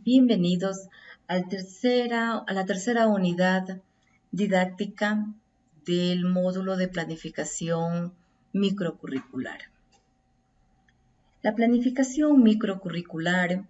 Bienvenidos a la tercera unidad didáctica del módulo de planificación microcurricular. La planificación microcurricular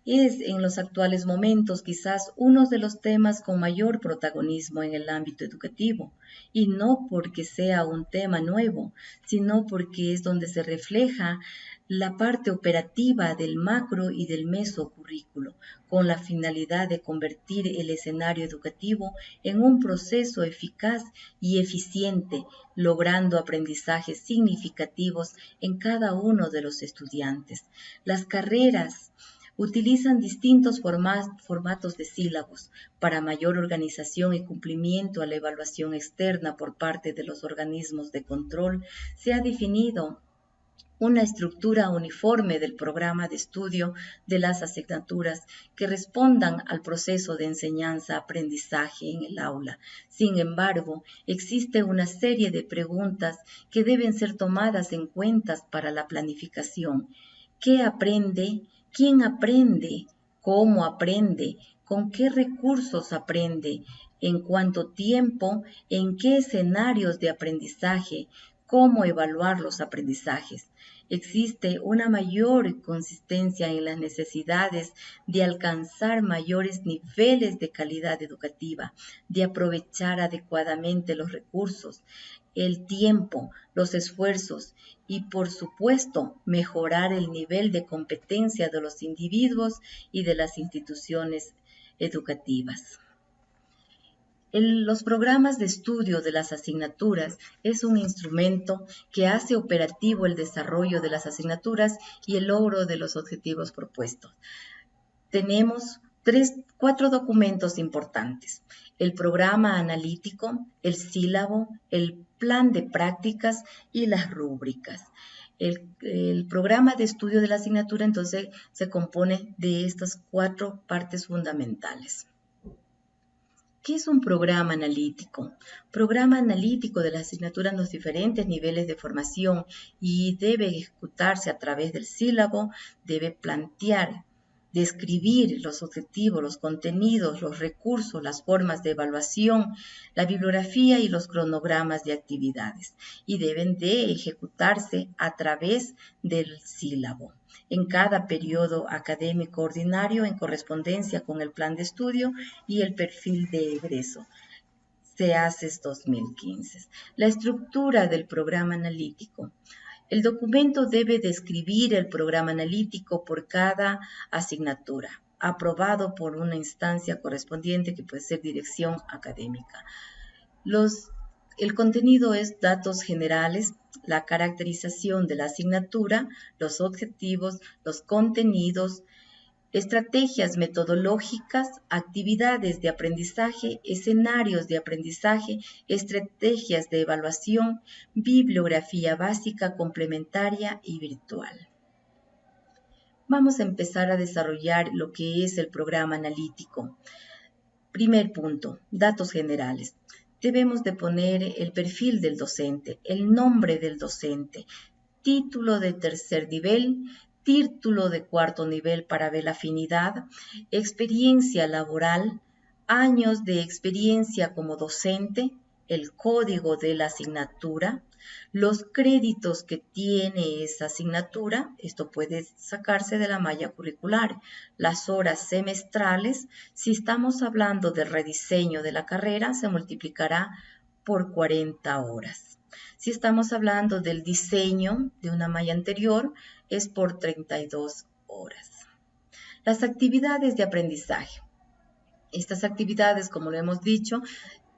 es en los actuales momentos quizás uno de los temas con mayor protagonismo en el ámbito educativo, y no porque sea un tema nuevo, sino porque es donde se refleja la parte operativa del macro y del mesocurrículo, con la finalidad de convertir el escenario educativo en un proceso eficaz y eficiente, logrando aprendizajes significativos en cada uno de los estudiantes. Las carreras utilizan distintos formatos de sílabos para mayor organización y cumplimiento a la evaluación externa por parte de los organismos de control. Se ha definido una estructura uniforme del programa de estudio de las asignaturas que respondan al proceso de enseñanza-aprendizaje en el aula. Sin embargo, existe una serie de preguntas que deben ser tomadas en cuenta para la planificación. ¿Qué aprende? ¿Quién aprende? ¿Cómo aprende? ¿Con qué recursos aprende? ¿En cuánto tiempo? ¿En qué escenarios de aprendizaje? ¿Cómo evaluar los aprendizajes? Existe una mayor consistencia en las necesidades de alcanzar mayores niveles de calidad educativa, de aprovechar adecuadamente los recursos, el tiempo, los esfuerzos y, por supuesto, mejorar el nivel de competencia de los individuos y de las instituciones educativas. Los programas de estudio de las asignaturas es un instrumento que hace operativo el desarrollo de las asignaturas y el logro de los objetivos propuestos. Tenemos cuatro documentos importantes: el programa analítico, el sílabo, el plan de prácticas y las rúbricas. El programa de estudio de la asignatura entonces se compone de estas cuatro partes fundamentales. ¿Qué es un programa analítico? Programa analítico de la asignatura en los diferentes niveles de formación y debe ejecutarse a través del sílabo, debe plantear, describir los objetivos, los contenidos, los recursos, las formas de evaluación, la bibliografía y los cronogramas de actividades, y deben de ejecutarse a través del sílabo en cada periodo académico ordinario en correspondencia con el plan de estudio y el perfil de egreso. SEACES 2015. La estructura del programa analítico. El documento debe describir el programa analítico por cada asignatura, aprobado por una instancia correspondiente que puede ser dirección académica. El contenido es datos generales, la caracterización de la asignatura, los objetivos, los contenidos, estrategias metodológicas, actividades de aprendizaje, escenarios de aprendizaje, estrategias de evaluación, bibliografía básica, complementaria y virtual. Vamos a empezar a desarrollar lo que es el programa analítico. Primer punto, datos generales. Debemos de poner el perfil del docente, el nombre del docente, título de tercer nivel, título de cuarto nivel para ver la afinidad, experiencia laboral, años de experiencia como docente, el código de la asignatura, los créditos que tiene esa asignatura, esto puede sacarse de la malla curricular, las horas semestrales. Si estamos hablando del rediseño de la carrera, se multiplicará por 40 horas. Si estamos hablando del diseño de una malla anterior, es por 32 horas. Las actividades de aprendizaje. Estas actividades, como lo hemos dicho,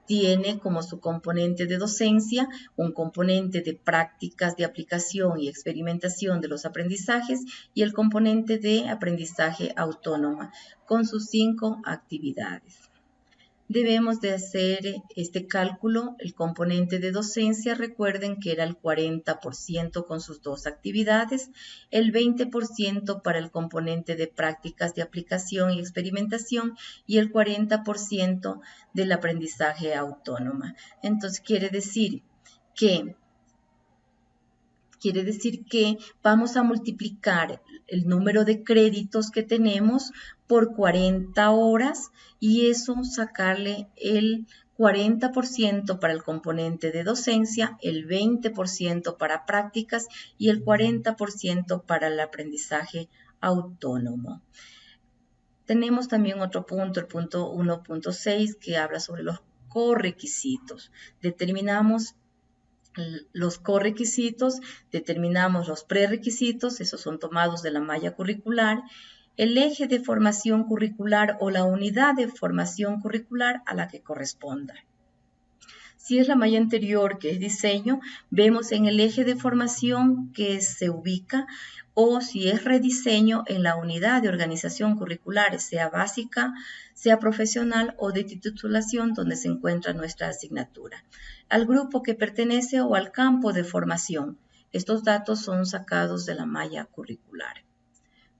tiene como su componente de docencia un componente de prácticas de aplicación y experimentación de los aprendizajes y el componente de aprendizaje autónoma con sus 5 actividades. Debemos de hacer este cálculo, el componente de docencia, recuerden que era el 40% con sus 2 actividades, el 20% para el componente de prácticas de aplicación y experimentación y el 40% del aprendizaje autónoma. Entonces quiere decir que quiere decir que vamos a multiplicar el número de créditos que tenemos por 40 horas y eso sacarle el 40% para el componente de docencia, el 20% para prácticas y el 40% para el aprendizaje autónomo. Tenemos también otro punto, el punto 1.6, que habla sobre los correquisitos. Determinamos los correquisitos, determinamos los prerequisitos, esos son tomados de la malla curricular, el eje de formación curricular o la unidad de formación curricular a la que corresponda. Si es la malla anterior, que es diseño, vemos en el eje de formación que se ubica, o si es rediseño, en la unidad de organización curricular, sea básica, sea profesional o de titulación, donde se encuentra nuestra asignatura. Al grupo que pertenece o al campo de formación. Estos datos son sacados de la malla curricular.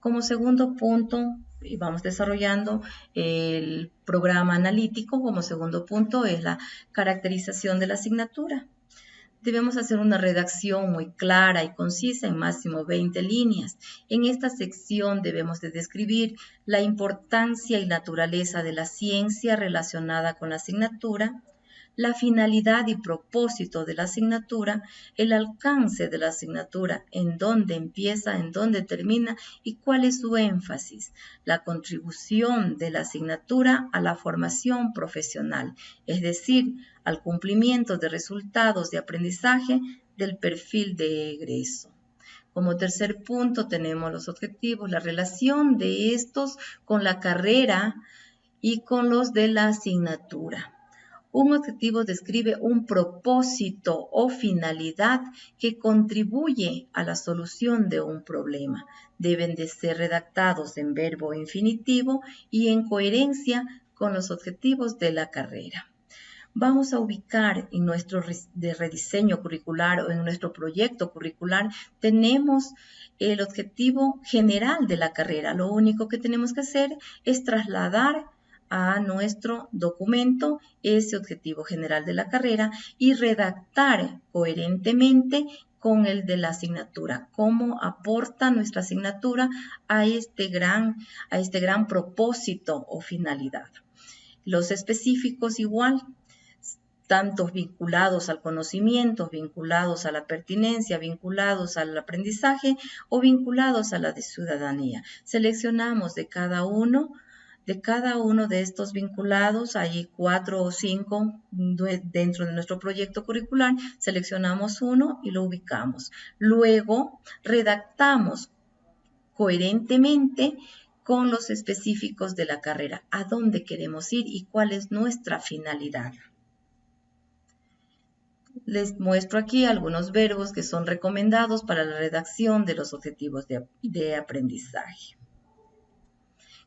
Como segundo punto, y vamos desarrollando el programa analítico, como segundo punto es la caracterización de la asignatura. Debemos hacer una redacción muy clara y concisa en máximo 20 líneas. En esta sección debemos de describir la importancia y naturaleza de la ciencia relacionada con la asignatura, la finalidad y propósito de la asignatura, el alcance de la asignatura, en dónde empieza, en dónde termina y cuál es su énfasis, la contribución de la asignatura a la formación profesional, es decir, al cumplimiento de resultados de aprendizaje del perfil de egreso. Como tercer punto tenemos los objetivos, la relación de estos con la carrera y con los de la asignatura. Un objetivo describe un propósito o finalidad que contribuye a la solución de un problema. Deben de ser redactados en verbo infinitivo y en coherencia con los objetivos de la carrera. Vamos a ubicar en nuestro rediseño curricular o en nuestro proyecto curricular, tenemos el objetivo general de la carrera. Lo único que tenemos que hacer es trasladar a nuestro documento ese objetivo general de la carrera y redactar coherentemente con el de la asignatura, cómo aporta nuestra asignatura a este gran propósito o finalidad. Los específicos igual, tantos vinculados al conocimiento, vinculados a la pertinencia, vinculados al aprendizaje o vinculados a la ciudadanía. Seleccionamos de cada uno de estos vinculados, hay 4 o 5 dentro de nuestro proyecto curricular, seleccionamos uno y lo ubicamos. Luego, redactamos coherentemente con los específicos de la carrera, a dónde queremos ir y cuál es nuestra finalidad. Les muestro aquí algunos verbos que son recomendados para la redacción de los objetivos de aprendizaje.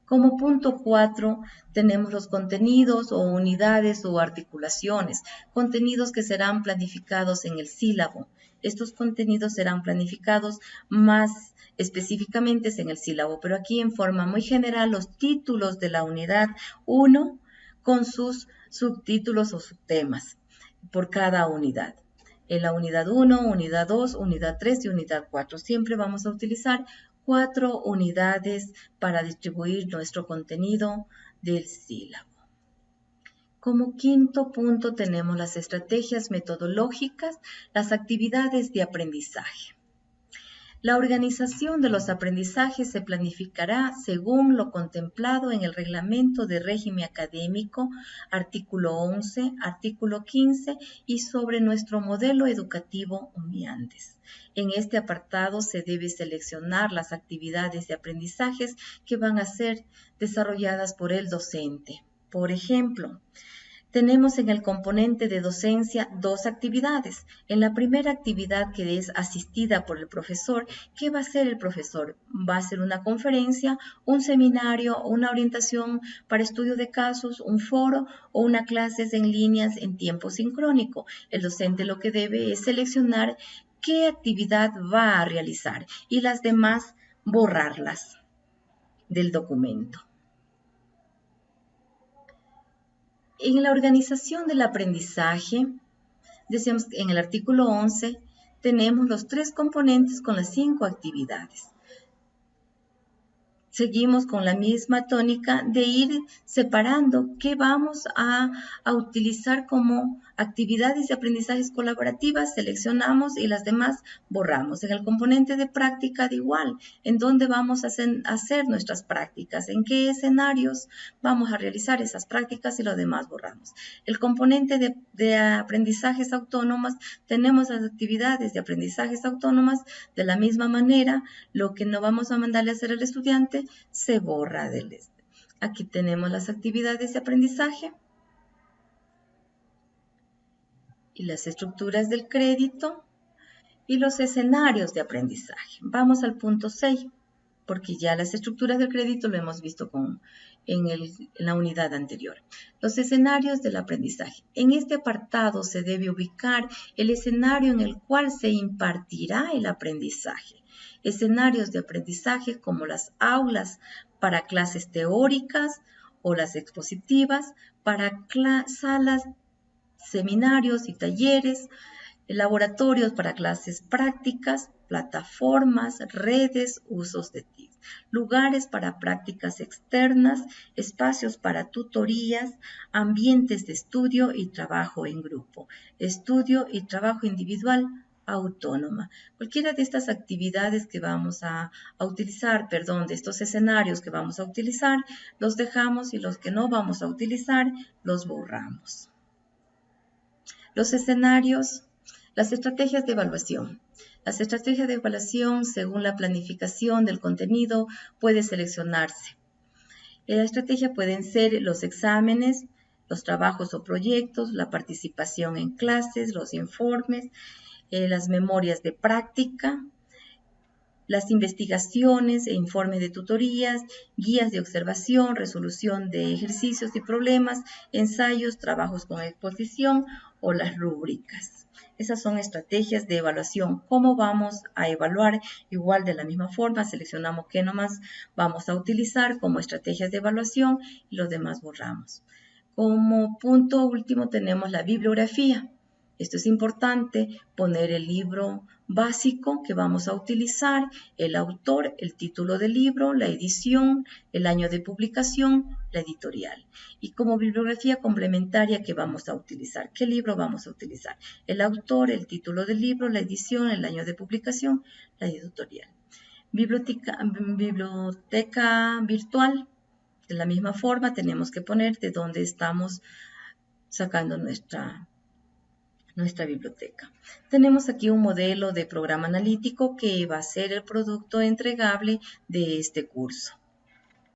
Como punto 4 tenemos los contenidos o unidades o articulaciones, contenidos que serán planificados en el sílabo. Estos contenidos serán planificados más específicamente en el sílabo, pero aquí en forma muy general los títulos de la unidad 1 con sus subtítulos o subtemas por cada unidad. En la unidad 1, unidad 2, unidad 3 y unidad 4 siempre vamos a utilizar 4 unidades para distribuir nuestro contenido del sílabo. Como quinto punto tenemos las estrategias metodológicas, las actividades de aprendizaje. La organización de los aprendizajes se planificará según lo contemplado en el Reglamento de Régimen Académico, artículo 11, artículo 15 y sobre nuestro modelo educativo UNIANDES. En este apartado se debe seleccionar las actividades de aprendizajes que van a ser desarrolladas por el docente. Por ejemplo, tenemos en el componente de docencia 2 actividades. En la primera actividad, que es asistida por el profesor, ¿qué va a hacer el profesor? Va a hacer una conferencia, un seminario, una orientación para estudio de casos, un foro o una clase en líneas en tiempo sincrónico. El docente lo que debe es seleccionar qué actividad va a realizar y las demás borrarlas del documento. En la organización del aprendizaje, decíamos en el artículo 11, tenemos los 3 componentes con las 5 actividades. Seguimos con la misma tónica de ir separando qué vamos a utilizar como actividades de aprendizajes colaborativas, seleccionamos y las demás borramos. En el componente de práctica de igual, en dónde vamos a hacer nuestras prácticas, en qué escenarios vamos a realizar esas prácticas y lo demás borramos. El componente de aprendizajes autónomos, tenemos las actividades de aprendizajes autónomas de la misma manera, lo que no vamos a mandarle a hacer al estudiante se borra del este. Aquí tenemos las actividades de aprendizaje y las estructuras del crédito y los escenarios de aprendizaje. Vamos al punto 6, porque ya las estructuras del crédito lo hemos visto en la unidad anterior. Los escenarios del aprendizaje. En este apartado se debe ubicar el escenario en el cual se impartirá el aprendizaje. Escenarios de aprendizaje como las aulas para clases teóricas o las expositivas, para salas, seminarios y talleres, laboratorios para clases prácticas, plataformas, redes, usos de TIC, lugares para prácticas externas, espacios para tutorías, ambientes de estudio y trabajo en grupo, estudio y trabajo individual autónoma. Cualquiera de estas actividades que vamos a utilizar, de estos escenarios que vamos a utilizar, los dejamos y los que no vamos a utilizar, los borramos. Los escenarios, las estrategias de evaluación. Las estrategias de evaluación, según la planificación del contenido, puede seleccionarse. La estrategia pueden ser los exámenes, los trabajos o proyectos, la participación en clases, los informes, las memorias de práctica, las investigaciones e informes de tutorías, guías de observación, resolución de ejercicios y problemas, ensayos, trabajos con exposición o las rúbricas. Esas son estrategias de evaluación. ¿Cómo vamos a evaluar? Igual de la misma forma, seleccionamos qué nomás vamos a utilizar como estrategias de evaluación y los demás borramos. Como punto último tenemos la bibliografía. Esto es importante, poner el libro básico que vamos a utilizar, el autor, el título del libro, la edición, el año de publicación, la editorial. Y como bibliografía complementaria que vamos a utilizar, ¿qué libro vamos a utilizar? El autor, el título del libro, la edición, el año de publicación, la editorial. Biblioteca virtual. De la misma forma tenemos que poner de dónde estamos sacando nuestra biblioteca. Tenemos aquí un modelo de programa analítico que va a ser el producto entregable de este curso.